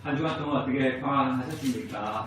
한 주간 동안 어떻게 평안하셨습니까?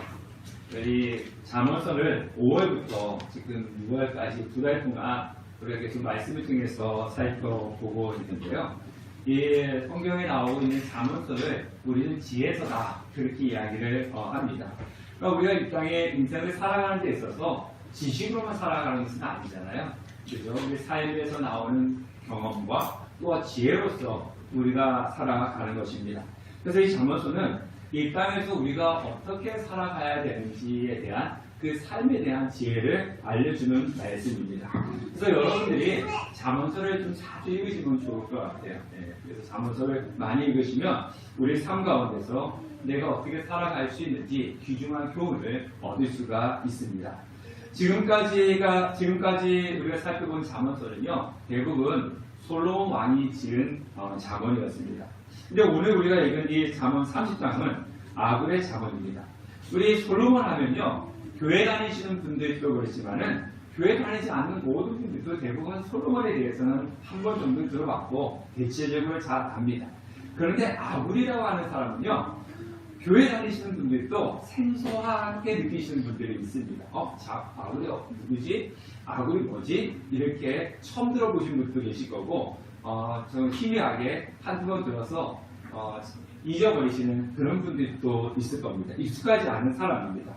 우리 잠언서를 5월부터 지금 6월까지 두 달 동안 우리가 계속 말씀을 통해서 살펴보고 있는데요. 이 성경에 나오고 있는 잠언서를 우리는 지혜서다 그렇게 이야기를 합니다. 그러니까 우리가 이 땅에 인생을 살아가는 데 있어서 지식으로만 살아가는 것은 아니잖아요. 그죠? 우리 삶에서 나오는 경험과 또 지혜로서 우리가 살아가는 것입니다. 그래서 이 잠언서는 이 땅에서 우리가 어떻게 살아가야 되는지에 대한 그 삶에 대한 지혜를 알려주는 말씀입니다. 그래서 여러분들이 잠언서를 좀 자주 읽으시면 좋을 것 같아요. 그래서 잠언서를 많이 읽으시면 우리 삶 가운데서 내가 어떻게 살아갈 수 있는지 귀중한 교훈을 얻을 수가 있습니다. 지금까지 우리가 살펴본 잠언서는요, 대부분 솔로몬 왕이 지은 잠언이었습니다. 근데 오늘 우리가 읽은 이 잠언 30장은 아굴의 잠언입니다. 우리 솔로몬 하면요, 교회 다니시는 분들도 그렇지만은 교회 다니지 않는 모든 분들도 대부분 솔로몬에 대해서는 한 번 정도 들어봤고 대체적으로 잘 압니다. 그런데 아굴이라고 하는 사람은요, 교회 다니시는 분들도 생소하게 느끼시는 분들이 있습니다. 아굴이 누구지? 아굴이 뭐지? 이렇게 처음 들어보신 분도 계실 거고, 좀 희미하게 한두 번 들어서 잊어버리시는 그런 분들도 있을 겁니다. 익숙하지 않은 사람입니다.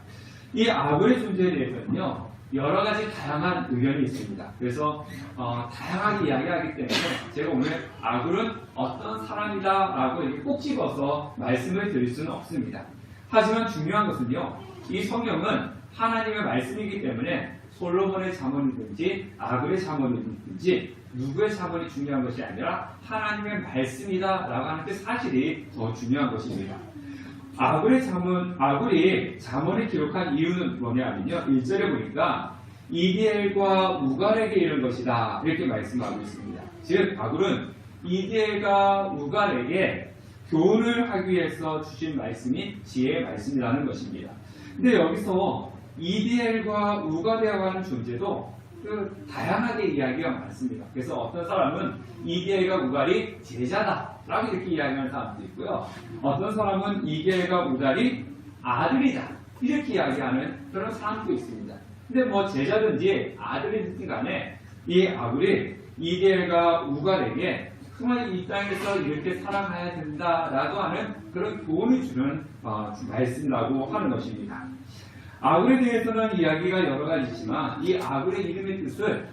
이 아굴의 존재에 대해서는요, 여러 가지 다양한 의견이 있습니다. 그래서 다양하게 이야기하기 때문에 제가 오늘 아굴은 어떤 사람이다라고 이렇게 꼭 집어서 말씀을 드릴 수는 없습니다. 하지만 중요한 것은요, 이 성경은 하나님의 말씀이기 때문에 솔로몬의 잠언이든지 아굴의 잠언이든지 누구의 잠언이 중요한 것이 아니라 하나님의 말씀이다라고 하는 그 사실이 더 중요한 것입니다. 아굴이 잠언을 기록한 이유는 뭐냐면요, 1절에 보니까 이디엘과 우갈에게 이른 것이다 이렇게 말씀하고 있습니다. 즉 아굴은 이디엘과 우갈에게 교훈을 하기 위해서 주신 말씀이 지혜의 말씀이라는 것입니다. 근데 여기서 이디엘과 우갈이라고 하는 존재도 다양하게 이야기가 많습니다. 그래서 어떤 사람은 이디엘과 우갈이 제자다라고 이렇게 이야기하는 사람도 있고요. 어떤 사람은 이디엘과 우갈이 아들이다 이렇게 이야기하는 그런 사람도 있습니다. 근데 뭐 제자든지 아들이든지 간에 이 아굴이 이디엘과 우갈에게 정말 이 땅에서 이렇게 살아가야 된다라고 하는 그런 교훈을 주는 말씀이라고 하는 것입니다. 아굴에 대해서는 이야기가 여러 가지지만 이 아굴의 이름의 뜻을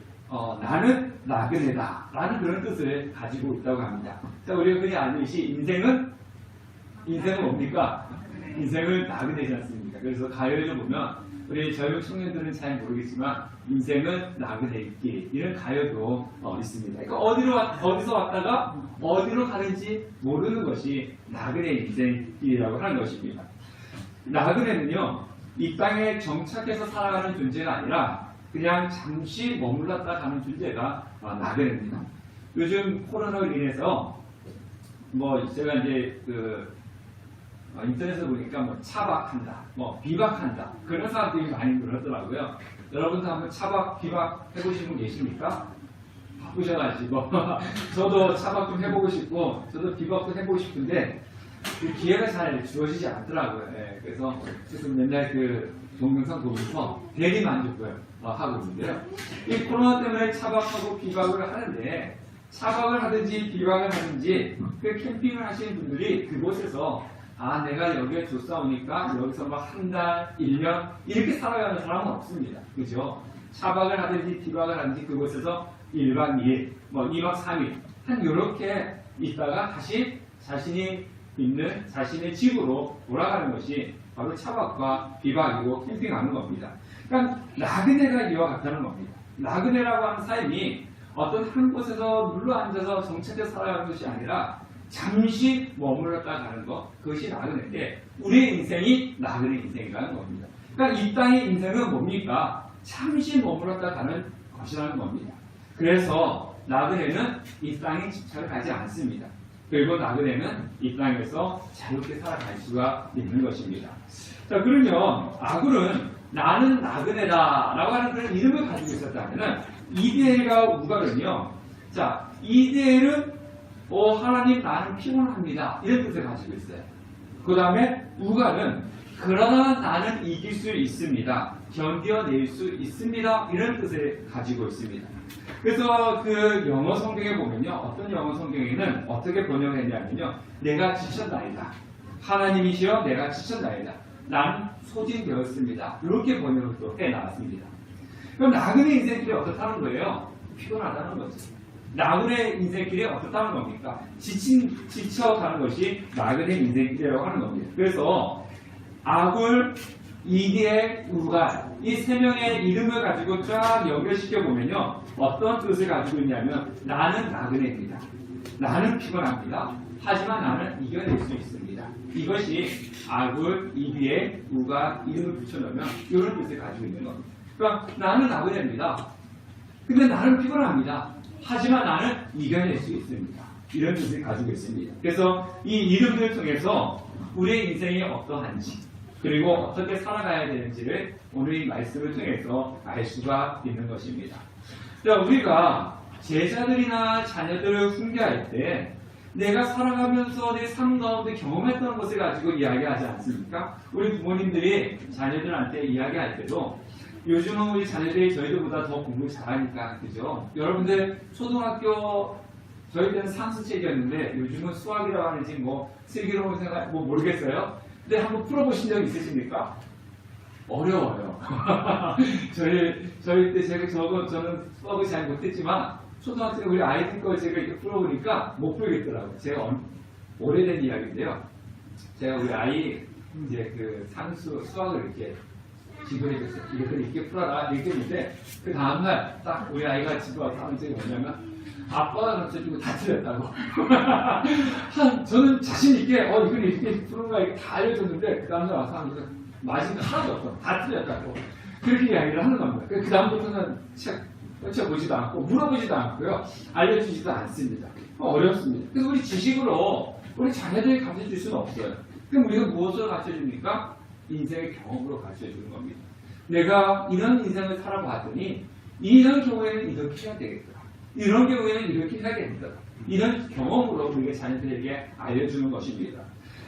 나는 나그네다 라는 그런 뜻을 가지고 있다고 합니다. 자, 우리가 그냥 알듯이 인생은 뭡니까? 인생은 나그네지 않습니까? 그래서 가요를 보면 우리 젊은 청년들은 잘 모르겠지만 인생은 나그네길 이런 가요도 있습니다. 그러니까 어디서 왔다가 어디로 가는지 모르는 것이 나그네 인생길이라고 하는 것입니다. 나그네는요, 이 땅에 정착해서 살아가는 존재가 아니라 그냥 잠시 머물렀다 가는 존재가 나그네입니다. 요즘 코로나로 인해서 제가 이제 인터넷에 보니까 차박한다, 비박한다 그런 사람들이 많이 늘었더라고요. 여러분도 한번 차박, 비박 해보신 분 계십니까? 바쁘셔가지고 저도 차박 좀 해보고 싶고 저도 비박도 해보고 싶은데 그 기회가 잘 주어지지 않더라고요. 그래서 지금 맨날 동영상 보면서 대리 만족을 하고 있는데요. 이 코로나 때문에 차박하고 비박을 하는데 차박을 하든지 비박을 하든지 그 캠핑을 하시는 분들이 그곳에서 내가 여기에 좋사오니까 여기서 한 달, 1년 이렇게 살아가는 사람은 없습니다. 그죠? 차박을 하든지 비박을 하든지 그곳에서 1박 2일, 2박 3일 이렇게 있다가 다시 자신이 있는 자신의 집으로 돌아가는 것이 바로 차박과 비박이고 캠핑하는 겁니다. 그러니까 나그네가 이와 같다는 겁니다. 나그네라고 하는 삶이 어떤 한 곳에서 눌러 앉아서 정착해서 살아가는 것이 아니라 잠시 머물렀다 가는 것, 그것이 나그네인데 우리의 인생이 나그네 인생이라는 겁니다. 그러니까 이 땅의 인생은 뭡니까? 잠시 머물렀다 가는 것이라는 겁니다. 그래서 나그네는 이 땅에 집착을 하지 않습니다. 그리고 나그네는 이 땅에서 자유롭게 살아갈 수가 있는 것입니다. 자, 그러면 아굴은 나는 나그네다 라고 하는 그런 이름을 가지고 있었다면 이디엘과 우갈은요, 자, 이디엘은 하나님 나는 피곤합니다 이런 뜻을 가지고 있어요. 그 다음에 우가는 그러나 나는 이길 수 있습니다. 견뎌낼 수 있습니다. 이런 뜻을 가지고 있습니다. 그래서 그 영어 성경에 보면요. 어떤 영어 성경에는 어떻게 번역했냐면요. 내가 지쳤나이다. 하나님이시여 내가 지쳤나이다. 나는 소진되었습니다. 이렇게 번역을 또 해나왔습니다. 그럼 나그네 인생길이 어떻다는 거예요? 피곤하다는 거죠. 나그네 인생길이 어떻다는 겁니까? 지쳐가는 것이 나그네 인생길이라고 하는 겁니다. 그래서 아굴, 이디엘, 우가 이 세 명의 이름을 가지고 쫙 연결시켜 보면요. 어떤 뜻을 가지고 있냐면 나는 나그네입니다. 나는 피곤합니다. 하지만 나는 이겨낼 수 있습니다. 이것이 아굴, 이디엘, 우가 이름을 붙여놓으면 이런 뜻을 가지고 있는 겁니다. 그러니까 나는 나그네입니다. 근데 나는 피곤합니다. 하지만 나는 이겨낼 수 있습니다. 이런 뜻을 가지고 있습니다. 그래서 이 이름들을 통해서 우리의 인생이 어떠한지 그리고 어떻게 살아가야 되는지를 오늘 이 말씀을 통해서 알 수가 있는 것입니다. 자, 우리가 제자들이나 자녀들을 훈계할 때 내가 살아가면서 내 삶 가운데 경험했던 것을 가지고 이야기하지 않습니까? 우리 부모님들이 자녀들한테 이야기할 때도 요즘은 우리 자녀들이 저희들보다 더 공부 잘하니까, 그죠? 여러분들 초등학교 저희 때는 상수책이었는데 요즘은 수학이라고 하는지 뭐 슬기로운 생각 뭐 모르겠어요. 근데 한번 풀어보신 적 있으십니까? 어려워요. 저희 때 저는 수학을 잘 못했지만 초등학생 우리 아이들 거 제가 이렇게 풀어보니까 못 풀겠더라고요. 제가 오래된 이야기인데요. 제가 우리 아이 이제 그 상수 수학을 이렇게 지도해줬어요. 이렇게 풀어라 이렇게 했는데 그 다음날 딱 우리 아이가 집에 와서 하는 적이 뭐냐면 아빠가 가르쳐주고 다 틀렸다고. 저는 자신 있게 이걸 이렇게 푸는 거야 이렇게 다 알려줬는데 그 다음날 와서 하는 거 맞은 거 하나도 없어. 다 틀렸다고. 그렇게 이야기를 하는 겁니다. 그 다음부터는 책 펼쳐보지도 않고 물어보지도 않고요. 알려주지도 않습니다. 어렵습니다. 그래서 우리 지식으로 우리 자녀들이 가르쳐줄 수는 없어요. 그럼 우리가 무엇으로 가르쳐줍니까? 인생의 경험으로 가르쳐주는 겁니다. 내가 이런 인생을 살아봤더니 이런 경우에는 이렇게 해야 되겠더라. 이런 경우에는 이렇게 해야 되겠더라. 이런 경험으로 우리가 자녀들에게 알려주는 것입니다.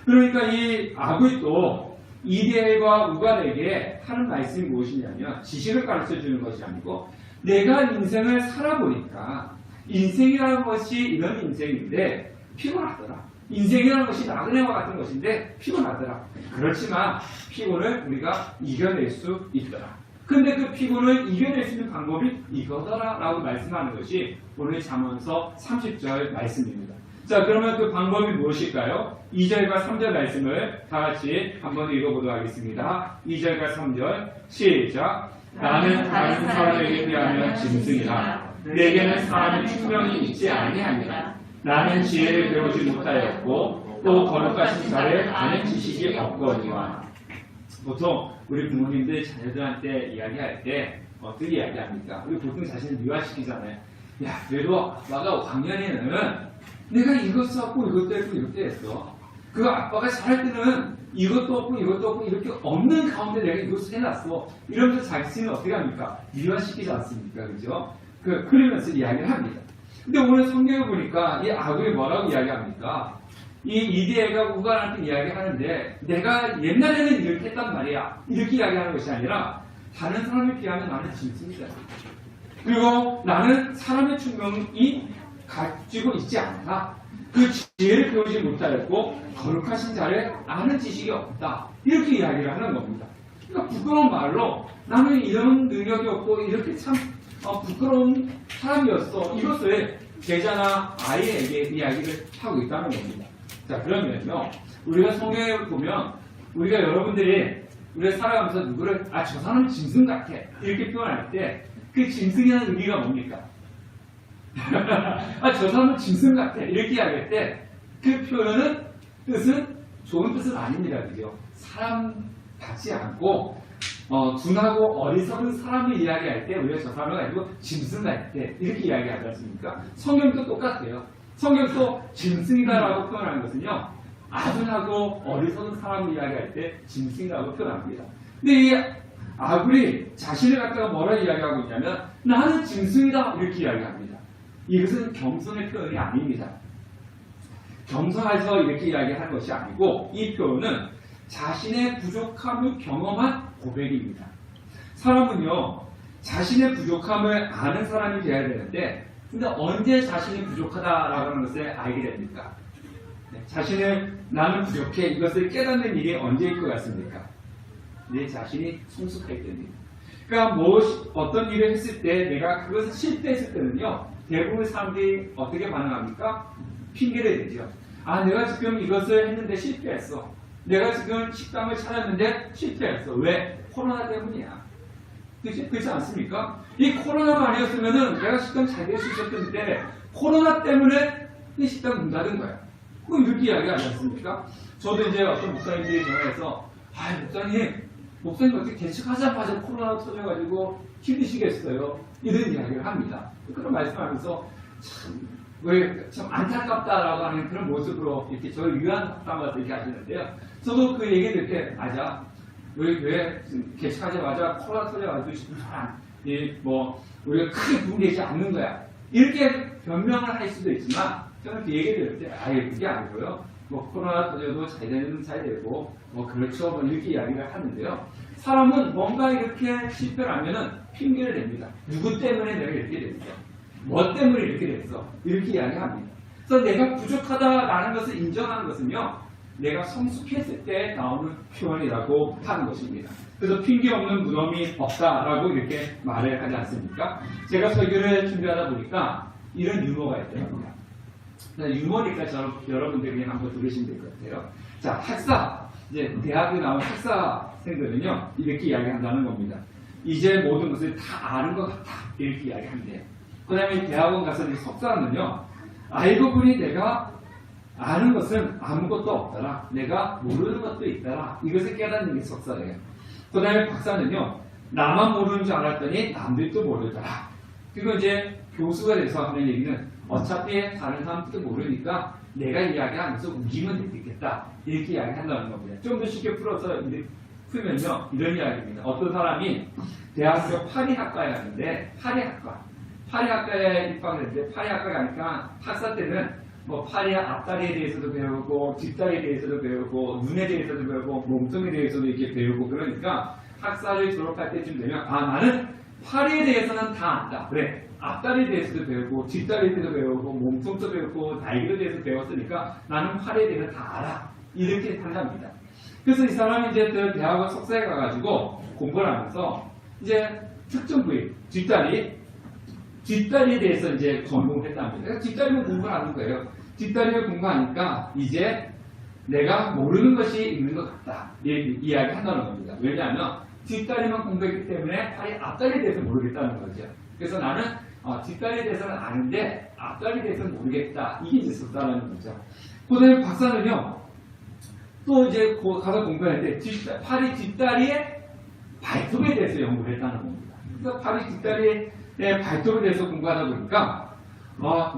그러니까 이 아굴도 이데엘과 우갈에게 하는 말씀이 무엇이냐면 지식을 가르쳐주는 것이 아니고 내가 인생을 살아보니까 인생이라는 것이 이런 인생인데 피곤하더라. 인생이라는 것이 나그네와 같은 것인데 피곤하더라. 그렇지만 피곤을 우리가 이겨낼 수 있더라. 근데 그 피곤을 이겨낼 수 있는 방법이 이거더라 라고 말씀하는 것이 오늘 잠언서 30절 말씀입니다. 자, 그러면 그 방법이 무엇일까요? 2절과 3절 말씀을 다 같이 한번 읽어보도록 하겠습니다. 2절과 3절 시작. 나는 다른 사람에게 비하면 짐승이라. 내게는 사람의 충명이 있지 아니하니라. 나는 지혜를 배우지 못하였고 또 거룩하신 자를 아는 지식이 없거니와. 보통 우리 부모님들 자녀들한테 이야기할 때 어떻게 이야기합니까? 우리 보통 자신을 미화시키잖아요. 야, 그래도 아빠가 작년에는 내가 이것 썼고 이것도 했고 이렇게 했어. 그 아빠가 잘할 때는 이것도 없고 이것도 없고 이렇게 없는 가운데 내가 이것을 해놨어. 이러면서 자신을 어떻게 합니까? 미화시키지 않습니까? 그죠? 그러면서 이야기를 합니다. 근데 오늘 성경을 보니까 이 아굴이 뭐라고 이야기합니까? 이 이데엘과 우갈한테 이야기하는데 내가 옛날에는 이렇게 했단 말이야. 이렇게 이야기하는 것이 아니라 다른 사람에 비하면 나는 짐승이다. 그리고 나는 사람의 충명이 가지고 있지 않다. 그 지혜를 배우지 못하였고 거룩하신 자를 아는 지식이 없다. 이렇게 이야기를 하는 겁니다. 그러니까 부끄러운 말로 나는 이런 능력이 없고 이렇게 참 부끄러운 사람이었어. 이것을 제자나 아이에게 이야기를 하고 있다는 겁니다. 자, 그러면요. 우리가 성경에 보면 우리가 여러분들이 우리가 살아가면서 누구를 저 사람은 짐승 같아. 이렇게 표현할 때 그 짐승이라는 의미가 뭡니까? 저 사람은 짐승 같아. 이렇게 이야기할 때 그 표현은 뜻은 좋은 뜻은 아닙니다. 그죠? 사람 같지 않고 둔하고 어리석은 사람을 이야기할 때 우리가 저 사람을 가지고 짐승 같아. 이렇게 이야기하지 않습니까? 성경도 똑같아요. 성경도 짐승이다라고 표현하는 것은요. 아둔하고 어리석은 사람을 이야기할 때 짐승이라고 표현합니다. 근데 이 아굴이 자신을 갖다가 뭐라고 이야기하고 있냐면 나는 짐승이다 이렇게 이야기합니다. 이것은 겸손의 표현이 아닙니다. 겸손해서 이렇게 이야기하는 것이 아니고 이 표현은 자신의 부족함을 경험한 고백입니다. 사람은요, 자신의 부족함을 아는 사람이 되어야 되는데, 근데 언제 자신이 부족하다라고 하는 것을 알게 됩니까? 자신을 나는 부족해 이것을 깨닫는 일이 언제일 것 같습니까? 내 자신이 성숙할 때입니다. 그러니까 어떤 일을 했을 때 내가 그것을 실패했을 때는요, 대부분 사람들이 어떻게 반응합니까? 핑계를 대죠. 아, 내가 지금 이것을 했는데 실패했어. 내가 지금 식당을 차렸는데 실패했어. 왜? 코로나 때문이야. 그렇지 않습니까? 이 코로나가 아니었으면은 내가 식당 잘 될 수 있었는데 코로나 때문에 이 식당 문 닫은 거야. 그건 이렇게 이야기 하지 않습니까? 저도 이제 어떤 목사님들이 전화해서 목사님 어떻게 개척하자마자 코로나가 터져가지고 힘드시겠어요? 이런 이야기를 합니다. 그런 말씀하면서 참 안타깝다라고 하는 그런 모습으로 이렇게 저를 위안받아서 이렇게 하시는데요. 저도 그 얘기 듣을 때 맞아. 왜 개척하자마자 코로나 터져가지고 싶은 사람 우리가 크게 부흥되지 않는 거야. 이렇게 변명을 할 수도 있지만 저는 그 얘기를 들을 때 아예 그게 아니고요. 코로나 터져도 잘 되는 잘 되고 그렇죠 이렇게 이야기를 하는데요. 사람은 뭔가 이렇게 실패를 하면은 핑계를 냅니다. 누구 때문에 내가 이렇게 됐어? 뭐 때문에 이렇게 됐어? 이렇게 이야기합니다. 그래서 내가 부족하다라는 것을 인정하는 것은요, 내가 성숙했을 때 나오는 표현이라고 하는 것입니다. 그래서 핑계 없는 무덤이 없다라고 이렇게 말을 하지 않습니까? 제가 설교를 준비하다 보니까 이런 유머가 있더라고요. 유머니까 여러분들이 한번 들으시면 될 것 같아요. 자, 이제 대학에 나온 학사생들은요, 이렇게 이야기한다는 겁니다. 이제 모든 것을 다 아는 것 같다. 이렇게 이야기한대요. 그 다음에 대학원 가서 석사는요, 알고 보니 내가 아는 것은 아무것도 없더라. 내가 모르는 것도 있더라. 이것을 깨닫는 게 석사예요. 그 다음에 박사는요, 나만 모르는 줄 알았더니 남들도 모르더라. 그리고 이제 교수가 돼서 하는 얘기는 어차피 다른 사람들도 모르니까 내가 이야기하면서 우기면 되겠다. 이렇게 이야기한다는 겁니다. 좀 더 쉽게 풀면요, 이런 이야기입니다. 어떤 사람이 대학교 파리학과에 갔는데, 파리학과에 입학을 했는데, 파리학과에 가니까 학사 때는 파리의 앞다리에 대해서도 배우고, 뒷다리에 대해서도 배우고, 눈에 대해서도 배우고, 몸통에 대해서도 이렇게 배우고, 그러니까 학사를 졸업할 때쯤 되면, 나는 파리에 대해서는 다 안다. 그래. 앞다리에 대해서도 배우고, 뒷다리에 대해서도 배우고, 몸통도 배우고, 날개에 대해서 배웠으니까 나는 파리에 대해서 다 알아. 이렇게 한답니다. 그래서 이 사람이 이제 대학원 석사에 가가지고 공부를 하면서 이제 특정 부위, 뒷다리에 대해서 이제 전공을 했답니다. 뒷다리를 공부를 하는 거예요. 뒷다리를 공부하니까 이제 내가 모르는 것이 있는 것 같다. 이야기 한다는 겁니다. 왜냐하면 뒷다리만 공부했기 때문에 파리 앞다리에 대해서 모르겠다는 거죠. 그래서 나는 뒷다리에 대해서는 아는데 앞다리에 대해서는 모르겠다. 이게 이제 석사라는 거죠. 그 다음에 박사는요, 또 이제 가서 공부했는데 파리 뒷다리의 발톱에 대해서 연구를 했다는 겁니다. 그래서 파리 뒷다리의 발톱에 대해서 공부하다 보니까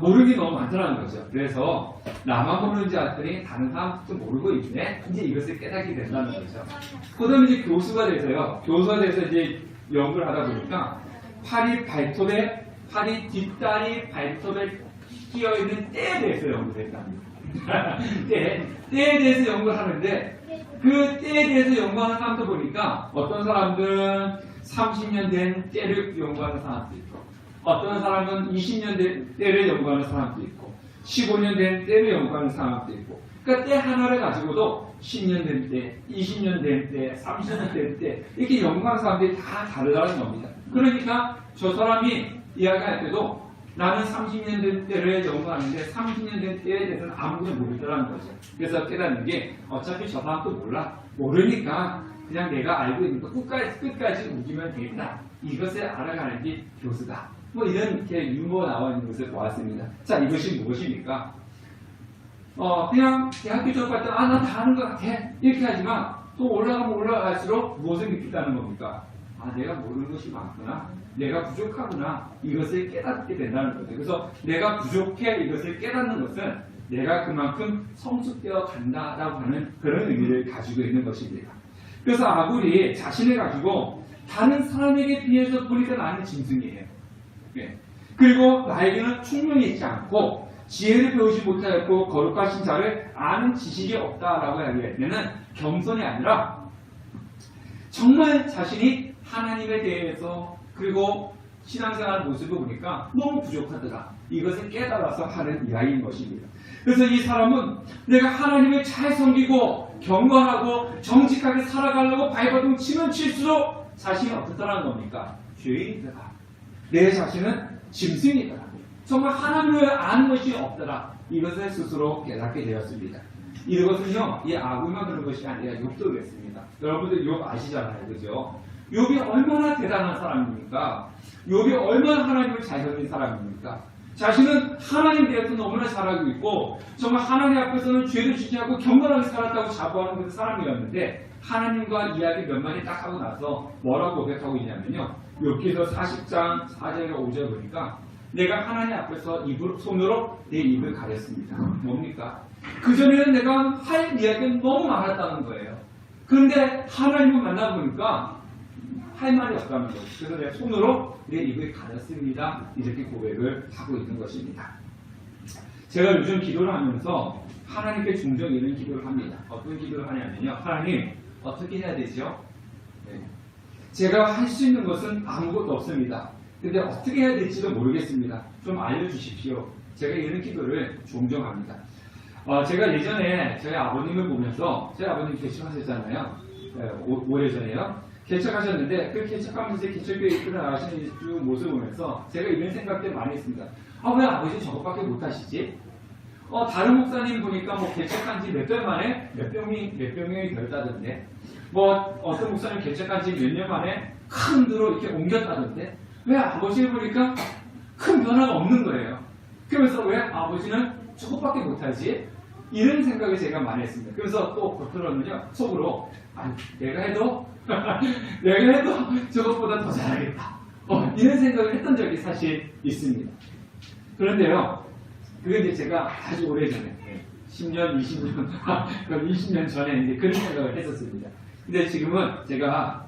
모르는 게 너무 많더라는 거죠. 그래서 나만 모르는지 알았더니 다른 사람도 모르고 있네. 이제 이것을 깨닫게 된다는 거죠. 그 다음에 이제 교수가 돼서 이제 연구를 하다 보니까 파리 뒷다리 발톱에 끼어있는 때에 대해서 연구를 했답니다. 때에 대해서 연구를 하는데 그 때에 대해서 연구하는 사람도 보니까 어떤 사람들은 30년 된 때를 연구하는 사람도 있고 어떤 사람은 20년 된 때를 연구하는 사람도 있고 15년 된 때를 연구하는 사람도 있고 그러니까 때 하나를 가지고도 10년 된 때, 20년 된 때, 30년 된 때 이렇게 연구하는 사람들이 다 다르다는 겁니다. 그러니까 저 사람이 이야기할 때도 나는 30년 된 때를 연구하는데 30년 된 때에 대해서는 아무것도 모르더라는 거죠. 그래서 깨닫는 게 어차피 저 사람도 모르니까 그냥 내가 알고 있는 거 끝까지 우기면 되겠다. 이것을 알아가는 게 교수다. 이런 이렇게 유머 나와 있는 것을 보았습니다. 자, 이것이 무엇입니까? 그냥 대학교 졸업할 때 나 다 아는 것 같아. 이렇게 하지만 또 올라가면 올라갈수록 무엇을 느낀다는 겁니까? 내가 모르는 것이 많구나. 내가 부족하구나. 이것을 깨닫게 된다는 거죠. 그래서 내가 부족해 이것을 깨닫는 것은 내가 그만큼 성숙되어 간다라고 하는 그런 의미를 가지고 있는 것입니다. 그래서 아굴이 자신을 가지고 다른 사람에게 비해서 보니까 나는 짐승이에요. 그리고 나에게는 충분히 있지 않고 지혜를 배우지 못하였고 거룩하신 자를 아는 지식이 없다라고 이야기할 때는 겸손이 아니라 정말 자신이 하나님에 대해서 그리고 신앙생활 모습을 보니까 너무 부족하더라. 이것을 깨달아서 하는 이야기인 것입니다. 그래서 이 사람은 내가 하나님을 잘 섬기고 경건하고 정직하게 살아가려고 발버둥 치면 칠수록 자신이 어떻다는 겁니까? 죄인이더라. 내 자신은 짐승이더라. 정말 하나님을 아는 것이 없더라. 이것을 스스로 깨닫게 되었습니다. 이것은요, 이 아구만 그런 것이 아니라 욥도 그랬습니다. 여러분들 욥 아시잖아요. 그죠? 욥이 얼마나 대단한 사람입니까? 욥이 얼마나 하나님을 잘 섬긴 사람입니까? 자신은 하나님 대해서 너무나 잘 알고 있고 정말 하나님 앞에서는 죄를 지지 않고 경건하게 살았다고 자부하는 그 사람이었는데 하나님과 이야기 몇 마디 딱 하고 나서 뭐라고 고백하고 있냐면요. 욥기서 40장 4절과 5절 보니까 내가 하나님 앞에서 손으로 내 입을 가렸습니다. 뭡니까? 그전에는 내가 할 이야기는 너무 많았다는 거예요. 그런데 하나님을 만나보니까 할 말이 없다는 거예요. 그래서 내가 손으로 내 입을 가렸습니다. 이렇게 고백을 하고 있는 것입니다. 제가 요즘 기도를 하면서 하나님께 종종 이런 기도를 합니다. 어떤 기도를 하냐면요. 하나님, 어떻게 해야 되죠? 네. 제가 할 수 있는 것은 아무것도 없습니다. 근데 어떻게 해야 될지도 모르겠습니다. 좀 알려주십시오. 제가 이런 기도를 종종 합니다. 제가 예전에 저희 아버님을 보면서 저희 아버님 개척하셨잖아요. 오래전에요. 개척하셨는데 그 개척하면서 개척교회 이끌어 나가시는 쭉 모습을 보면서 제가 이런 생각들 많이 했습니다. 왜 아버지 저것밖에 못하시지? 다른 목사님 보니까 뭐 개척한 지 몇 달 만에 몇 병이 되었다던데 어떤 목사님 개척한 지 몇 년 만에 큰 데로 이렇게 옮겼다던데 왜 아버지를 보니까 큰 변화가 없는 거예요. 그러면서 왜 아버지는 저것밖에 못하지? 이런 생각을 제가 많이 했습니다. 그래서 또 겉으로는요 속으로 내가 해도 저것보다 더 잘하겠다. 이런 생각을 했던 적이 사실 있습니다. 그런데요, 그게 이제 제가 아주 오래전에, 10년, 20년, 20년 전에 이제 그런 생각을 했었습니다. 근데 지금은 제가,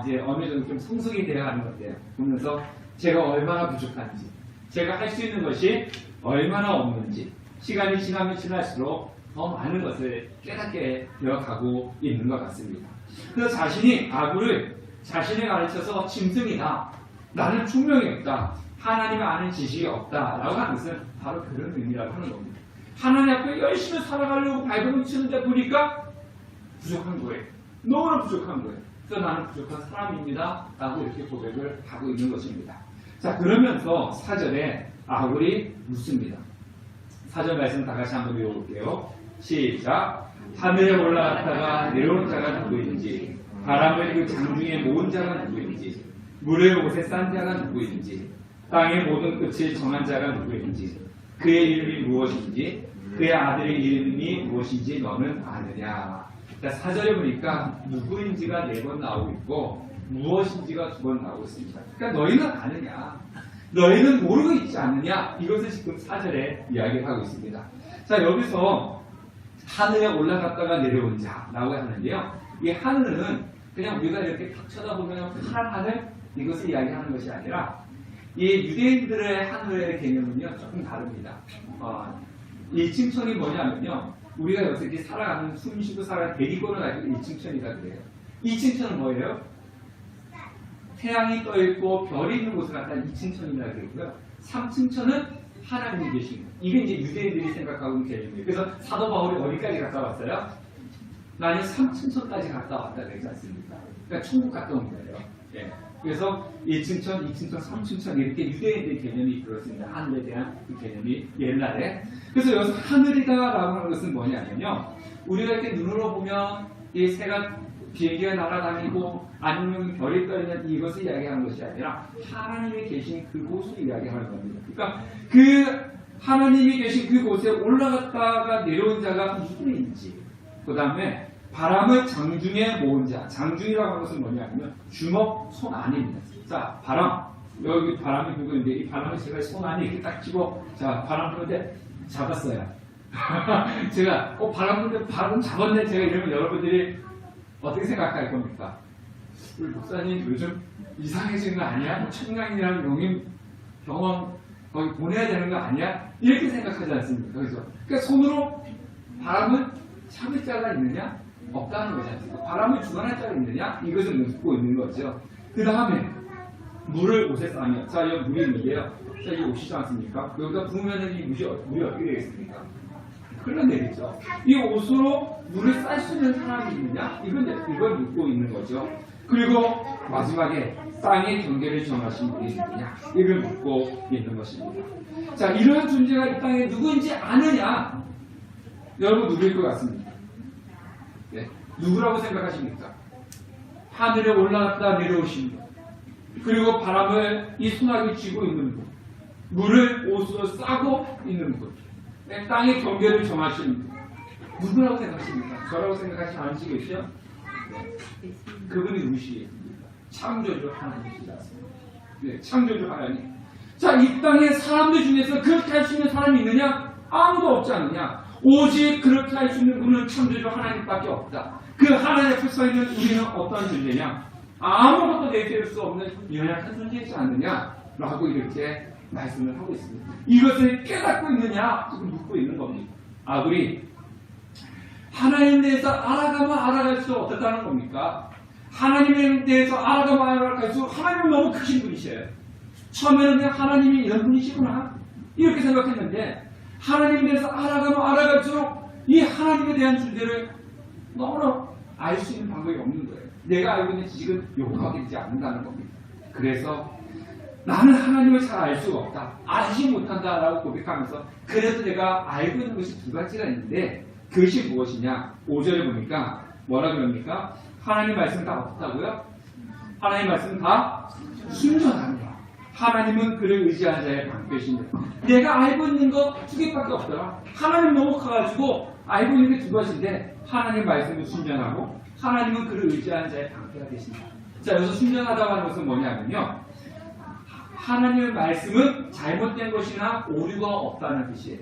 이제 어느 정도 좀 성숙이 되어 가는 것 같아요. 보면서 제가 얼마나 부족한지, 제가 할 수 있는 것이 얼마나 없는지, 시간이 지나면 지날수록 더 많은 것을 깨닫게 되어가고 있는 것 같습니다. 그래서 자신이 아구를 자신에 가르쳐서 짐승이다. 나는 총명이 없다. 하나님을 아는 지식이 없다. 라고 하는 것은 바로 그런 의미라고 하는 겁니다. 하나님 앞에 열심히 살아가려고 발버둥 치는데 보니까 부족한 거예요. 너무나 부족한 거예요. 그래서 나는 부족한 사람입니다. 라고 이렇게 고백을 하고 있는 것입니다. 자, 그러면서 4절에 아굴이 묻습니다. 4절 말씀 다 같이 한번 읽어볼게요. 시작. 하늘에 올라갔다가 내려온 자가 누구인지, 바람을 그 장중에 모은 자가 누구인지, 물을 옷에 싼 자가 누구인지, 땅의 모든 끝을 정한 자가 누구인지, 그의 이름이 무엇인지, 그의 아들의 이름이 무엇인지 너는 아느냐. 자, 4절에 보니까 누구인지가 4번 나오고 있고 무엇인지가 2번 나오고 있습니다. 그러니까 너희는 아느냐, 너희는 모르고 있지 않느냐, 이것을 지금 4절에 이야기를 하고 있습니다. 자, 여기서 하늘에 올라갔다가 내려온 자라고 하는데요. 이 하늘은 그냥 우리가 이렇게 탁 쳐다보면 파란 하늘, 이것을 이야기하는 것이 아니라 이 유대인들의 하늘의 개념은요 조금 다릅니다. 일층천이 뭐냐면요, 우리가 여기서 이렇게 살아가는 숨쉬고 살아가는 대기권을 가지고 일층천이라 그래요. 이층천은 뭐예요? 태양이 떠 있고 별이 있는 곳을 갖다 이층천이라 그러고요. 3층천은 하나님이 계신 것. 이게 이제 유대인들이 생각하고 있는 개념이에요. 그래서 사도 바울이 어디까지 갔다 왔어요? 나는 3층천까지 갔다 왔다 그러지 않습니까? 그러니까 천국 갔다 온 거예요. 예. 그래서 1층천, 2층천, 3층천 이렇게 유대인들의 개념이 그렇습니다. 하늘에 대한 그 개념이 옛날에. 그래서 여기서 하늘이다라고 하는 것은 뭐냐면요, 우리가 이렇게 눈으로 보면 이 새가 비행기가 날아다니고 아니면 별이 떠있는 이것을 이야기하는 것이 아니라 하나님이 계신 그곳을 이야기하는 겁니다. 그러니까 그 하나님이 계신 그곳에 올라갔다가 내려온 자가 누구인지, 그 다음에 바람을 장중에 모은 자. 장중이라고 하는 것은 뭐냐면 주먹, 손 안입니다. 자, 바람. 여기 바람이 누구인데 이 바람을 제가 손 안에 이렇게 딱 집어, 자, 바람 부는데 잡았어요. 제가 바람 부는데 바람 잡았네, 제가 이러면 여러분들이 어떻게 생각할 겁니까? 우리 목사님 요즘 이상해지는 거 아니야? 뭐 청량이랑 용임 병원 거기 보내야 되는 거 아니야? 이렇게 생각하지 않습니까? 그죠? 그러니까 손으로 바람을 잡을 자가 있느냐? 없다는 거지 않습니까? 바람을 주관할 자가 있느냐? 이것을 묻고 있는 거죠. 그 다음에 물을 옷에 싸면, 자, 이 물이 있는데요. 자, 이 옷이지 않습니까? 여기다 부으면 이 물이 어떻게 되겠습니까? 흘러내리죠. 이 옷으로 물을 쌀 수 있는 사람이 있느냐? 이걸 묻고 있는 거죠. 그리고 마지막에 땅의 경계를 정하신 분이 누구냐? 이걸 묻고 있는 것입니다. 자, 이러한 존재가 이 땅에 누구인지 아느냐? 여러분 누구일 것 같습니까? 네. 누구라고 생각하십니까? 하늘에 올라갔다 내려오신 분, 그리고 바람을 이 소나기 쥐고 있는 분, 물을 옷으로 싸고 있는 분, 네. 땅의 경계를 정하시는 분, 누구라고 생각하십니까? 저라고 생각하지 않으시겠죠? 네. 그분이 누구시겠습니까? 창조주 하나님이시지 않습니까? 네. 창조주 하나님. 자, 이 땅의 사람들 중에서 그렇게 할 수 있는 사람이 있느냐? 아무도 없지 않느냐? 오직 그렇게 할 수 있는 분은 창조주 하나님밖에 없다. 그 하나님 앞에 서 있는 우리는 어떤 존재냐? 아무것도 내세울 수 없는 연약한 존재이지 않느냐? 라고 이렇게 말씀을 하고 있습니다. 이것을 깨닫고 있느냐? 지금 묻고 있는 겁니다. 우리 하나님에 대해서 알아가면 알아갈수록 어떻다는 겁니까? 하나님에 대해서 알아가면 알아갈수록 하나님은 너무 크신 분이셔요. 처음에는 그냥 하나님이 이런 분이시구나 이렇게 생각했는데 하나님에 대해서 알아가면 알아갈수록 이 하나님에 대한 존재를 너무나 알 수 있는 방법이 없는 거예요. 내가 알고 있는 지식은 요구하게 되지 않는다는 겁니다. 그래서 나는 하나님을 잘 알 수가 없다. 알지 못한다라고 고백하면서 그래도 내가 알고 있는 것이 두 가지가 있는데 그것이 무엇이냐? 5절에 보니까 뭐라 그럽니까? 하나님 말씀 다 어떻다고요? 하나님 말씀 다 순전합니다. 하나님은 그를 의지한 자의 방패신다. 내가 알고 있는 거 두 개밖에 없더라. 하나님 너무 커가지고 알고 있는 게 두 가지인데 하나님 말씀은 순전하고 하나님은 그를 의지한 자의 방패가 되신다. 자, 여기서 순전하다고 하는 것은 뭐냐면요. 하나님의 말씀은 잘못된 것이나 오류가 없다는 뜻이에요.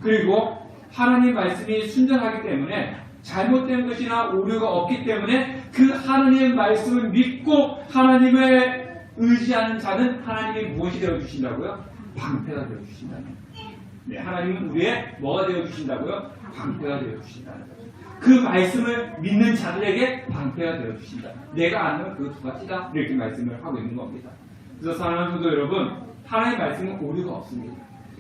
그리고 하나님 말씀이 순전하기 때문에 잘못된 것이나 오류가 없기 때문에 그 하나님의 말씀을 믿고 하나님을 의지하는 자는 하나님이 무엇이 되어주신다고요? 방패가 되어주신다는 거예요. 네, 하나님은 우리의 뭐가 되어주신다고요? 방패가 되어주신다는 거죠. 그 말씀을 믿는 자들에게 방패가 되어주신다. 내가 아는 그 두 가지다. 이렇게 말씀을 하고 있는 겁니다. 그래서 사랑하는 성도 여러분, 하나님의 말씀은 오류가 없습니다.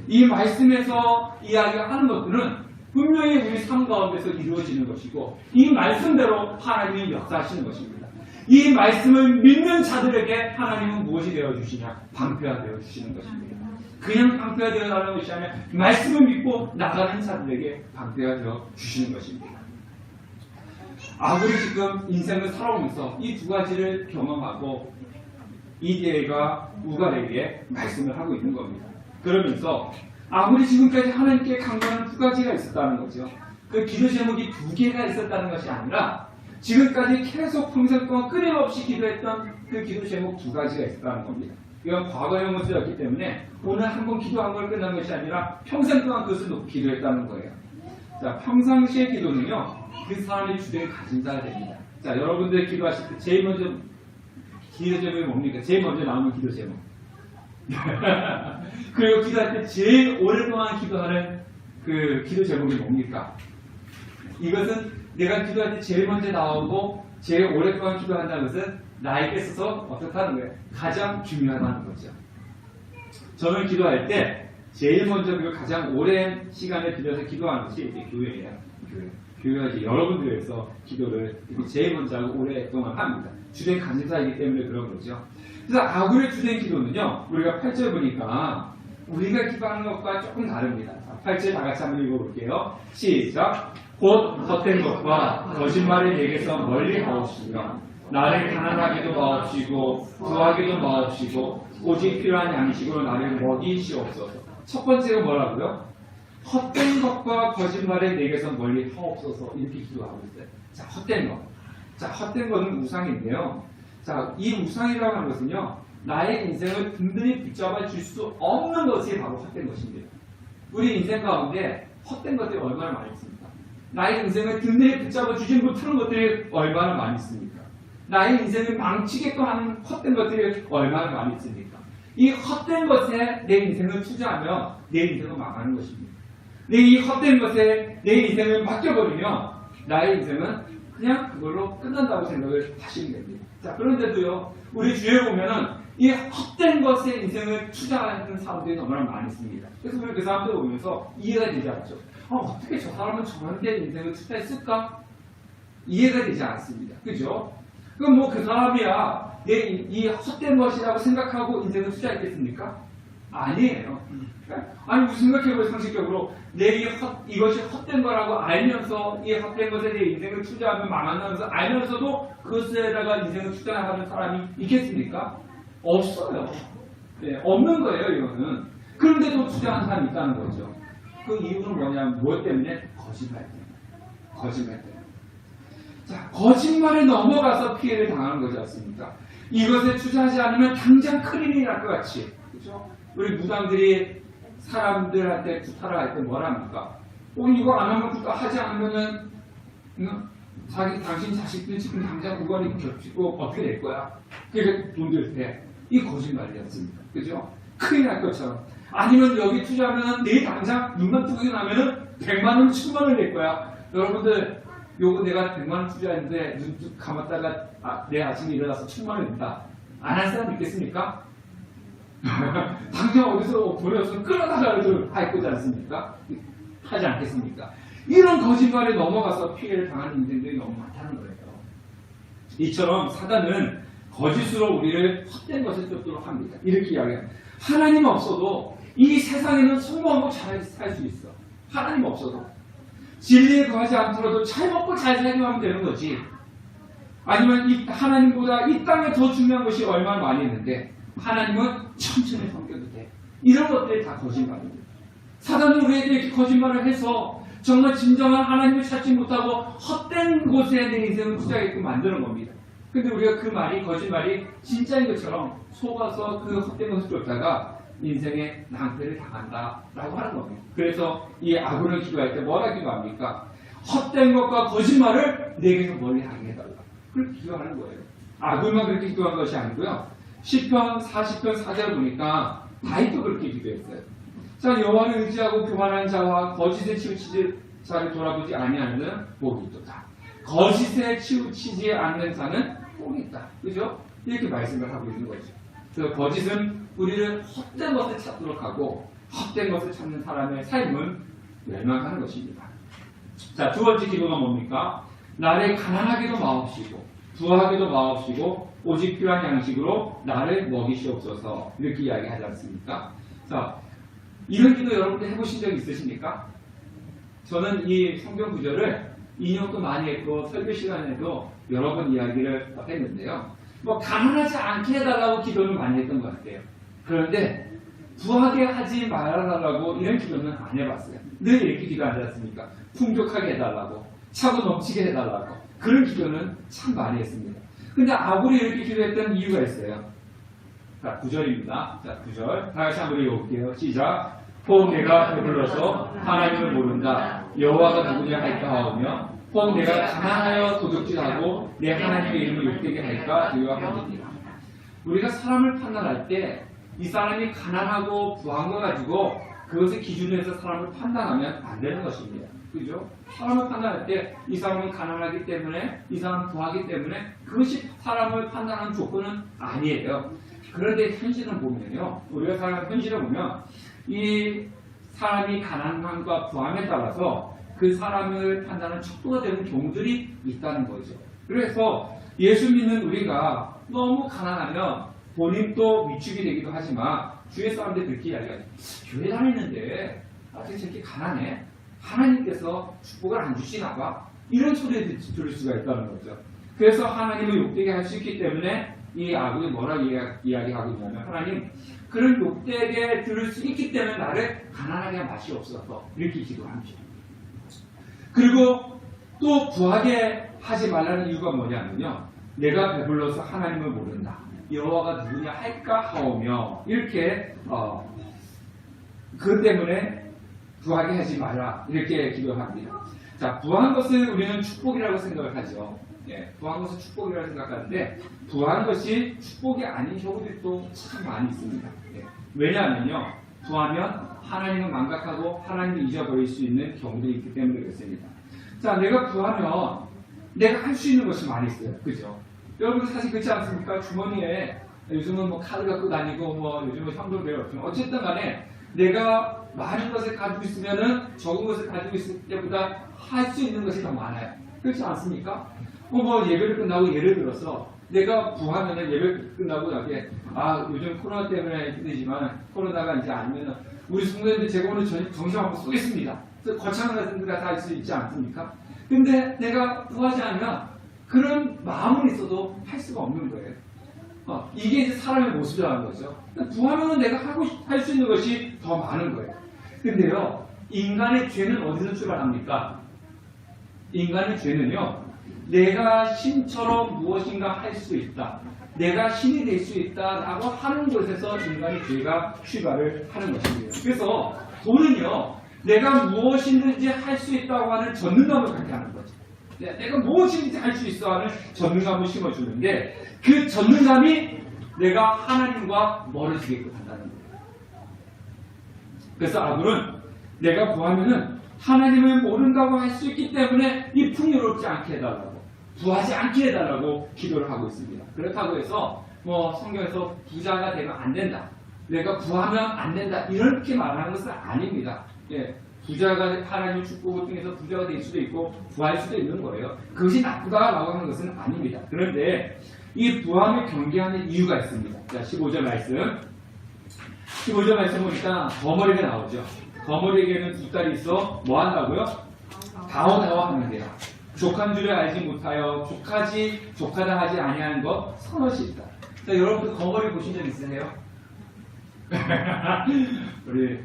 이 말씀에서 이야기하는 것들은 분명히 우리 삶 가운데서 이루어지는 것이고 이 말씀대로 하나님이 역사하시는 것입니다. 이 말씀을 믿는 자들에게 하나님은 무엇이 되어주시냐? 방패가 되어주시는 것입니다. 그냥 방패가 되어달라는 것이 아니라 말씀을 믿고 나가는 자들에게 방패가 되어주시는 것입니다. 우리 지금 인생을 살아오면서 이 두 가지를 경험하고 이데가 우갈에게 말씀을 하고 있는 겁니다. 그러면서 우리 지금까지 하나님께 간구하는 두 가지가 있었다는 거죠. 그 기도 제목이 두 개가 있었다는 것이 아니라 지금까지 계속 평생 동안 끊임없이 기도했던 그 기도 제목 두 가지가 있었다는 겁니다. 이건 과거의 모습이었기 때문에 오늘 한 번 기도한 걸 끝난 것이 아니라 평생 동안 그것을 놓고 기도했다는 거예요. 자, 평상시의 기도는요, 그 사람의 주된 가진 자가 됩니다. 자, 여러분들 기도하실 때 제일 먼저 기도 제목이 뭡니까? 제일 먼저 나오는 기도 제목. 그리고 기도할 때 제일 오랫동안 기도하는 그 기도 제목이 뭡니까? 이것은 내가 기도할 때 제일 먼저 나오고 제일 오랫동안 기도한다는 것은 나에게 있어서 어떻다는 거예요? 가장 중요하다는 거죠. 저는 기도할 때 제일 먼저 그리고 가장 오랜 시간을 들여서 기도하는 것이 이제 교회예요. 교회가 이제 여러분들 위해서 기도를 제일 먼저 하고 오랫동안 합니다. 주된 간증사이기 때문에 그런 거죠. 그래서 아굴의 주된 기도는요, 우리가 8절 보니까 우리가 기도하는 것과 조금 다릅니다. 8절 다 같이 한번 읽어볼게요. 시작. 곧 헛된 것과 거짓말을 내게서 멀리 하옵시며 나를 가난하게도 마옵시고 구하기도 마옵시고 오직 필요한 양식으로 나를 먹이시옵소서. 첫 번째가 뭐라고요? 헛된 것과 거짓말을 내게서 멀리 하옵소서. 이렇게 기도하고 있어요. 자, 헛된 것. 자, 헛된 것은 우상인데요. 자, 이 우상이라고 하는 것은요, 나의 인생을 든든히 붙잡아 줄 수 없는 것이 바로 헛된 것입니다. 우리 인생 가운데 헛된 것들이 얼마나 많이 있습니까? 나의 인생을 든든히 붙잡아 주지 못하는 것들이 얼마나 많이 있습니까? 나의 인생을 망치게끔 하는 헛된 것들이 얼마나 많이 있습니까? 이 헛된 것에 내 인생을 투자하면 내 인생은 망하는 것입니다. 이 헛된 것에 내 인생을 맡겨버리면 나의 인생은 그냥 그걸로 끝난다고 생각을 하시면 됩니다. 자, 그런데도요, 우리 주위에 보면은 이 헛된 것에 인생을 투자하는 사람들이 너무나 많이 있습니다. 그래서 우리 그 사람들 보면서 이해가 되지 않죠. 어떻게 저 사람은 저런데 인생을 투자했을까? 이해가 되지 않습니다. 그죠? 그럼 뭐 그 사람이야 이 헛된 것이라고 생각하고 인생을 투자했겠습니까? 아니에요. 아니 무슨 생각해보면 상식적으로 이것이 헛된 거라고 알면서 이 헛된 것에 내 인생을 투자하면 망한다면서 알면서도 그것에다가 인생을 투자하는 사람이 있겠습니까? 없어요. 네, 없는 거예요, 이거는. 그런데도 투자하는 사람이 있다는 거죠. 그 이유는 뭐냐면 무엇 때문에? 거짓말 때문에. 거짓말 때문에. 자, 거짓말에 넘어가서 피해를 당하는 거지 않습니까? 이것에 투자하지 않으면 당장 큰일이 날 것 같이. 그렇죠? 우리 무당들이 사람들한테 구타를 할 때 뭐랍니까? 이거 안 하면 하지 않으면은 당신 자식들 지금 당장 그거를 겹치고 어떻게 될 거야? 그러니까 돈 들 때. 이 거짓말이었습니다. 그죠? 큰일 날 것처럼. 아니면 여기 투자하면 내일 당장 눈만 뜨고 나면은 100만 원, 1000만 원 낼 거야. 여러분들, 요거 내가 100만 원 투자했는데 눈 감았다가 내일 아침에 일어나서 1000만 원 낸다. 안 할 사람 있겠습니까? 당장 어디서 돈이 없으면 끌어다가도 할 거지 않습니까? 하지 않겠습니까? 이런 거짓말에 넘어가서 피해를 당하는 인생들이 너무 많다는 거예요. 이처럼 사단은 거짓으로 우리를 헛된 것을 쫓도록 합니다. 이렇게 이야기합니다. 하나님 없어도 이 세상에는 성공하고 잘 살 수 있어. 하나님 없어도. 진리에 거하지 않더라도 잘 먹고 잘 살기만 하면 되는 거지. 아니면 하나님보다 이 땅에 더 중요한 것이 얼마나 많이 있는데 하나님은 천천히 섬겨도 돼. 이런 것들이 다 거짓말입니다. 사단은 우리에게 이렇게 거짓말을 해서 정말 진정한 하나님을 찾지 못하고 헛된 곳에 내 인생을 투자하게끔 만드는 겁니다. 근데 우리가 그 말이, 거짓말이 진짜인 것처럼 속아서 그 헛된 것을 쫓다가 인생의 낭패를 당한다라고 하는 겁니다. 그래서 이 아군을 기도할 때 뭐라 기도합니까? 헛된 것과 거짓말을 내게서 멀리하게 해달라. 그렇게 기도하는 거예요. 아군만 그렇게 기도한 것이 아니고요. 시편 40편 4절 보니까 다윗도 그렇게 기도했어요. 자, 여호와를 의지하고 교만한 자와 거짓에 치우치지 자를 돌아보지 아니하는 자는 복이 있도다. 거짓에 치우치지 않는 자는 복이 있다. 그죠? 이렇게 말씀을 하고 있는 거죠. 그래서 거짓은 우리를 헛된 것을 찾도록 하고 헛된 것을 찾는 사람의 삶은 멸망하는 것입니다. 자, 두 번째 기도가 뭡니까? 나를 가난하게도 마옵시고 부하게도 마옵시고 오직 필요한 양식으로 나를 먹이시옵소서. 이렇게 이야기하지 않습니까? 자, 이런 기도 여러분들 해보신 적 있으십니까? 저는 이 성경 구절을 인용도 많이 했고 설교 시간에도 여러 번 이야기를 했는데요. 뭐 가난하지 않게 해달라고 기도는 많이 했던 것 같아요. 그런데 부하게 하지 말아달라고 이런 기도는 안 해봤어요. 늘 이렇게 기도하지 않습니까? 풍족하게 해달라고, 차고 넘치게 해달라고. 그런 기도는 참 많이 했습니다. 근데 아굴이 이렇게 기도했던 이유가 있어요. 자, 9절입니다. 자, 9절. 다 같이 한번 읽어볼게요. 시작. 혹 내가 배불러서 하나님을 모른다. 여호와가 누구냐 할까 하오며 혹 내가 가난하여 도둑질하고 내 하나님의 이름을 욕되게 할까 두려워하느니라. 우리가 사람을 판단할 때 이 사람이 가난하고 부한 거 가지고 그것을 기준으로 해서 사람을 판단하면 안 되는 것입니다. 그죠? 사람을 판단할 때 이 사람은 가난하기 때문에 이 사람은 부하기 때문에 그것이 사람을 판단하는 조건은 아니에요. 그런데 현실을 보면요. 우리가 사람 현실을 보면 이 사람이 가난함과 부함에 따라서 그 사람을 판단하는 척도가 되는 경우들이 있다는 거죠. 그래서 예수 믿는 우리가 너무 가난하면 본인도 위축이 되기도 하지만 주위의 사람들이 그렇게 이야기하죠. 교회 다니는데 아직 저렇게 가난해? 하나님께서 축복을 안 주시나 봐? 이런 소리를 들을 수가 있다는 거죠. 그래서 하나님을 욕되게 할 수 있기 때문에 이 아군이 뭐라 이야기하고 있냐면 하나님 그런 욕되게 들을 수 있기 때문에 나를 가난하게 한 맛이 없어서 이렇게 기도합니다. 그리고 또 부하게 하지 말라는 이유가 뭐냐면요. 내가 배불러서 하나님을 모른다. 여호와가 누구냐 할까 하오며 이렇게 그 때문에 부하게 하지 마라 이렇게 기도합니다. 자, 부한 것을 우리는 축복이라고 생각을 하죠. 예, 부한 것은 축복이라고 생각하는데 부한 것이 축복이 아닌 경우들이 또 참 많이 있습니다. 예, 왜냐하면요, 부하면 하나님은 망각하고 하나님을 잊어버릴 수 있는 경우들이 있기 때문에 그렇습니다. 자, 내가 부하면 내가 할 수 있는 것이 많이 있어요. 그죠? 여러분 사실 그렇지 않습니까? 주머니에 요즘은 뭐 카드 갖고 다니고 뭐 요즘은 현금 별로 없지만 어쨌든 간에 내가 많은 것을 가지고 있으면은 적은 것을 가지고 있을 때보다 할 수 있는 것이 더 많아요. 그렇지 않습니까? 뭐 예배를 끝나고 예를 들어서 내가 부하면은 예배 끝나고 나게 요즘 코로나 때문에 힘들지만 코로나가 이제 아니면은 우리 성도님들 제가 오늘 정신 한번 쏘겠습니다. 거창한 같은 데가 다 할 수 있지 않습니까? 근데 내가 부하지 않으면 그런 마음은 있어도 할 수가 없는 거예요. 이게 이제 사람의 모습이라는 거죠. 부하면 내가 할 수 있는 것이 더 많은 거예요. 근데요, 인간의 죄는 어디서 출발합니까? 인간의 죄는요, 내가 신처럼 무엇인가 할 수 있다, 내가 신이 될 수 있다라고 하는 것에서 인간의 죄가 출발을 하는 것입니다. 그래서 돈은요, 내가 무엇이든지 할 수 있다고 하는 전능감을 갖게 하는 거죠. 내가 무엇이든지 할 수 있어 하는 전능감을 심어주는데 그 전능감이 내가 하나님과 멀어지게끔 한다는 거예요. 그래서 아굴은 내가 구하면은 하나님을 모른다고 할 수 있기 때문에 이 풍요롭지 않게 해달라고, 부하지 않게 해달라고 기도를 하고 있습니다. 그렇다고 해서 뭐 성경에서 부자가 되면 안 된다, 내가 구하면 안 된다, 이렇게 말하는 것은 아닙니다. 예, 부자가 하나님의 축복을 통해서 부자가 될 수도 있고 부할 수도 있는 거예요. 그것이 나쁘다라고 하는 것은 아닙니다. 그런데 이 부함을 경계하는 이유가 있습니다. 자, 15절 말씀. 15절 말씀 보니까 거머리가 나오죠. 거머리에게는 두 딸이 있어 뭐 한다고요? 다오다오 하는데요. 족한 줄을 알지 못하여 족하다 하지 아니하는 것 서너시 있다. 자, 여러분들 거머리 보신 적 있으세요? 우리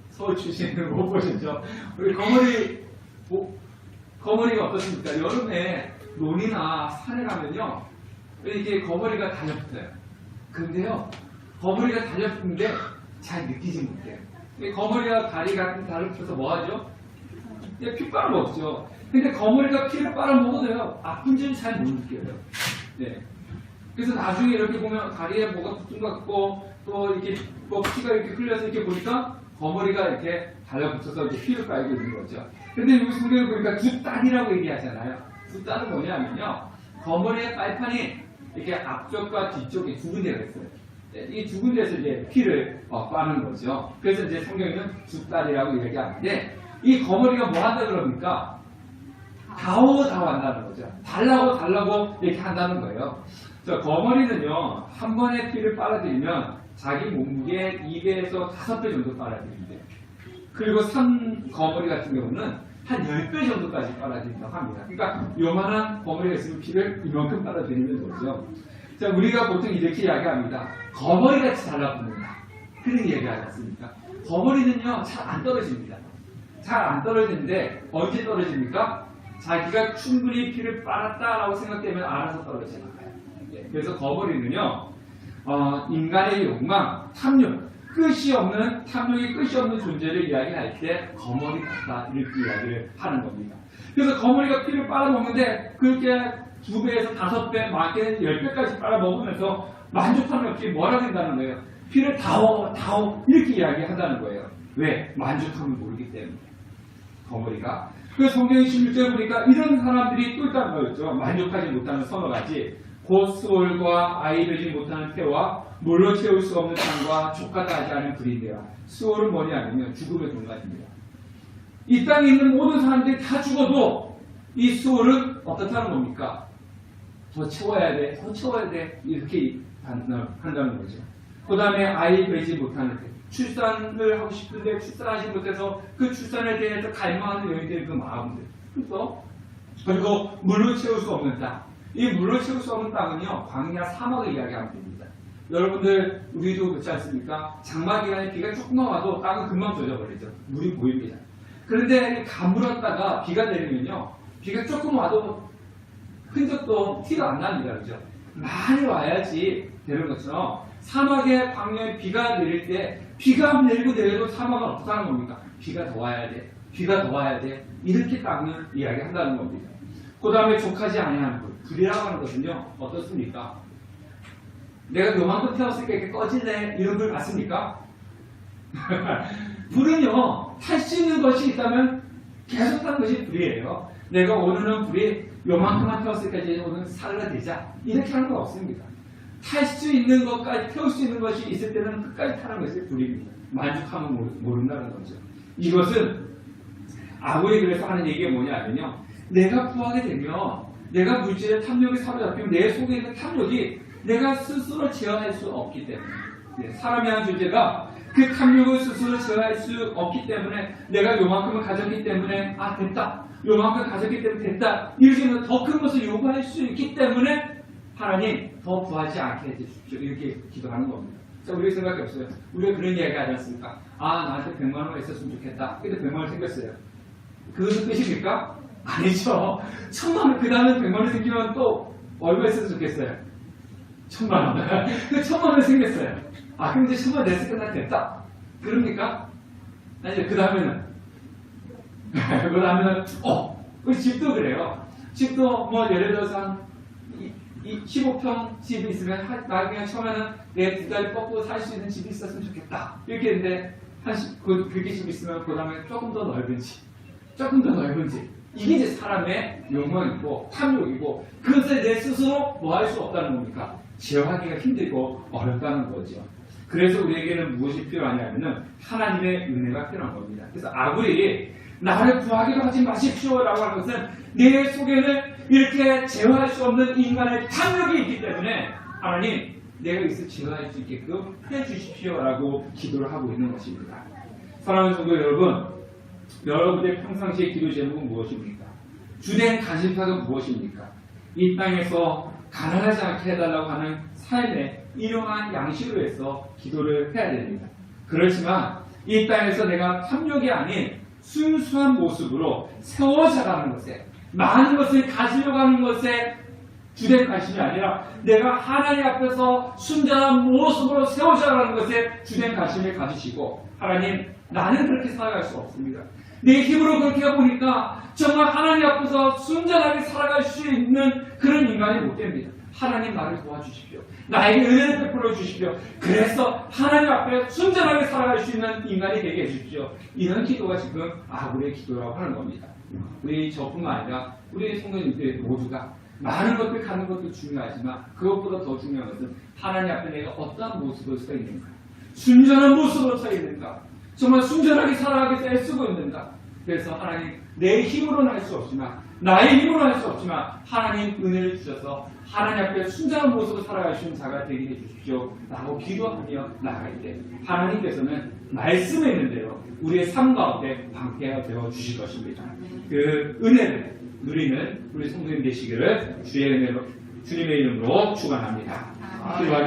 서울 출신은 못 보셨죠? 우리 거머리가 어떻습니까? 여름에 논이나 산에 가면요, 이렇게 거머리가 달려붙어요. 근데요, 거머리가 달려붙는데 잘 느끼지 못해요. 거머리가 다리 같은 달려붙어서 뭐 하죠? 피 빨아먹죠. 근데 거머리가 피를 빨아먹어도요, 아픈지는 잘 못 느껴요. 네. 그래서 나중에 이렇게 보면 다리에 뭐가 붙은 것 같고, 또 이렇게 뭐 피가 이렇게 흘려서 이렇게 보니까 거머리가 이렇게 달라붙어서 이렇게 피를 빨고 있는 거죠. 근데 여기 성경을 보니까 두 딸이라고 얘기하잖아요. 두 딸은 뭐냐면요, 거머리의 빨판이 이렇게 앞쪽과 뒤쪽에 두 군데가 있어요. 이 두 군데에서 이제 피를 빠는 거죠. 그래서 이제 성경에는 두 딸이라고 얘기하는데, 이 거머리가 뭐 한다 그럽니까? 다오 한다는 거죠. 달라고 이렇게 한다는 거예요. 자, 거머리는요, 한 번에 피를 빨아들이면 자기 몸무게 2배에서 5배 정도 빨아들인대요. 그리고 거머리 같은 경우는 한 10배 정도까지 빨아들인다고 합니다. 그러니까 요만한 거머리가 있으면 피를 이만큼 빨아들이는 거죠. 자, 우리가 보통 이렇게 이야기합니다. 거머리같이 달라붙는다, 그런 이야기 하지 않습니까? 거머리는요, 잘 안 떨어집니다. 잘 안 떨어지는데 언제 떨어집니까? 자기가 충분히 피를 빨았다라고 생각되면 알아서 떨어지는 거예요. 그래서 거머리는요, 인간의 욕망, 탐욕, 탐욕이 끝이 없는 존재를 이야기할 때 거머리 같다, 이렇게 이야기를 하는 겁니다. 그래서 거머리가 피를 빨아먹는데 그렇게 2배에서 5배, 많게는 10배까지 빨아먹으면서 만족함이 없이 뭐라 된다는 거예요? 피를 다오 이렇게 이야기한다는 거예요. 왜? 만족함을 모르기 때문에. 거머리가. 그 성경 16절에 보니까 이런 사람들이 또 있다는 거였죠. 만족하지 못하는 서너 가지. 곧 수월과 아이 되지 못하는 태와 물로 채울 수 없는 땅과 족하다 하지 않은 불인데요. 수월은 뭐냐면 죽음의 동간입니다. 이 땅에 있는 모든 사람들이 다 죽어도 이 수월은 어떻다는 겁니까? 더 채워야 돼 이렇게 한다는 거죠. 그 다음에 아이 되지 못하는 태, 출산을 하고 싶은데 출산하지 못해서 그 출산에 대해서 갈망하는 여인들의 그 마음들, 그리고 물로 채울 수 없는 땅. 이 물로 채울 수 없는 땅은요, 광야 사막을 이야기하면 됩니다. 여러분들, 우리도 그렇지 않습니까? 장마 기간에 비가 조금만 와도 땅은 금방 젖어버리죠. 물이 보입니다. 그런데 가물었다가 비가 내리면요, 비가 조금 와도 흔적도 티가 안 납니다. 그죠? 많이 와야지 되는 것처럼 사막에 광야에 비가 내릴 때, 비가 내리고 내려도 사막은 어떻게 하는 겁니까? 비가 더 와야 돼. 이렇게 땅을 이야기한다는 겁니다. 그 다음에 족하지 아니하는 불. 불이라고 하는 것은요, 어떻습니까? 내가 요만큼 태웠으니까 이렇게 꺼질래? 이런 불 맞습니까? 불은요, 탈 수 있는 것이 있다면 계속 타는 것이 불이에요. 내가 오늘은 불이 요만큼만 태웠으니까 이제 오늘 살라되자. 이렇게 하는 거 없습니다. 탈 수 있는 것까지, 태울 수 있는 것이 있을 때는 끝까지 타는 것이 불입니다. 만족하면 모른다는 거죠. 이것은 아무리 그래서 하는 얘기가 뭐냐면요. 내가 구하게 되면, 내가 물질의 탐욕에 사로잡히면 내 속에 있는 탐욕이 내가 스스로 제어할 수 없기 때문에, 사람이 한 존재가 그 탐욕을 스스로 제어할 수 없기 때문에, 내가 요만큼을 가졌기 때문에 아 됐다, 요만큼 가졌기 때문에 됐다, 이렇게 더 큰 것을 요구할 수 있기 때문에 하나님 더 구하지 않게 해주십시오, 이렇게 기도하는 겁니다. 자, 우리 생각이 없어요. 우리가 그런 이야기 하지 않습니까? 아, 나한테 100만 원만 있었으면 좋겠다. 근데 100만 원 생겼어요. 그것은 끝입니까? 아니죠. 1000만 원, 그 다음에 100만 원 생기면 또 얼마 있었으면 좋겠어요? 1000만 원. 그 1000만 원 생겼어요. 아, 그럼 이제 1000만 원 냈을 때 됐다. 그럽니까? 아니, 그 다음에는 우리 집도 그래요. 집도 뭐 예를 들어서 한 15평 집이 있으면 나중에 처음에는 내 2달 뻗고 살 수 있는 집이 있었으면 좋겠다. 이렇게 했는데 그렇게 집 있으면 그 다음에 조금 더 넓은 집. 이게 이제 사람의 욕망이고 탐욕이고, 그것을 내 스스로 뭐 할 수 없다는 겁니까? 제어하기가 힘들고 어렵다는 거죠. 그래서 우리에게는 무엇이 필요하냐면은 하나님의 은혜가 필요한 겁니다. 그래서 아무리 나를 구하기도 하지 마십시오라고 하는 것은 내 속에는 이렇게 제어할 수 없는 인간의 탐욕이 있기 때문에 하나님, 내가 이것을 제어할 수 있게끔 해주십시오라고 기도를 하고 있는 것입니다. 사랑하는 성도 여러분, 여러분의 평상시의 기도 제목은 무엇입니까? 주된 관심사가 무엇입니까? 이 땅에서 가난하지 않게 해달라고 하는 삶의 일용한 양식으로 해서 기도를 해야 됩니다. 그렇지만 이 땅에서 내가 탐욕이 아닌 순수한 모습으로 세워져가는 것에, 많은 것을 가지려고 하는 것에 주된 관심이 아니라 내가 하나님 앞에서 순전한 모습으로 세워져가는 것에 주된 관심을 가지시고, 하나님, 나는 그렇게 살아갈 수 없습니다. 내 힘으로 그렇게 해보니까 정말 하나님 앞에서 순전하게 살아갈 수 있는 그런 인간이 못 됩니다. 하나님, 나를 도와주십시오. 나에게 은혜를 베풀어 주십시오. 그래서 하나님 앞에 순전하게 살아갈 수 있는 인간이 되게 해주십시오. 이런 기도가 지금 아굴의 기도라고 하는 겁니다. 우리 저뿐만 아니라 우리 성도님들 모두가 많은 것들 갖는 것도 중요하지만 그것보다 더 중요한 것은 하나님 앞에 내가 어떤 모습으로 서 있는가, 순전한 모습으로 서 있는가, 정말 순전하게 살아가기 위해서 애쓰고 있는가. 그래서 하나님, 내 힘으로는 할 수 없지만, 나의 힘으로는 할 수 없지만 하나님 은혜를 주셔서 하나님 앞에 순전한 모습으로 살아갈 수 있는 자가 되게 해주십시오 라고 기도하며 나갈 때 하나님께서는 말씀에 있는데요, 우리의 삶 가운데 방패가 되어 주실 것입니다. 그 은혜를 누리는 우리 성도님 되시기를 주님의 이름으로 축원합니다.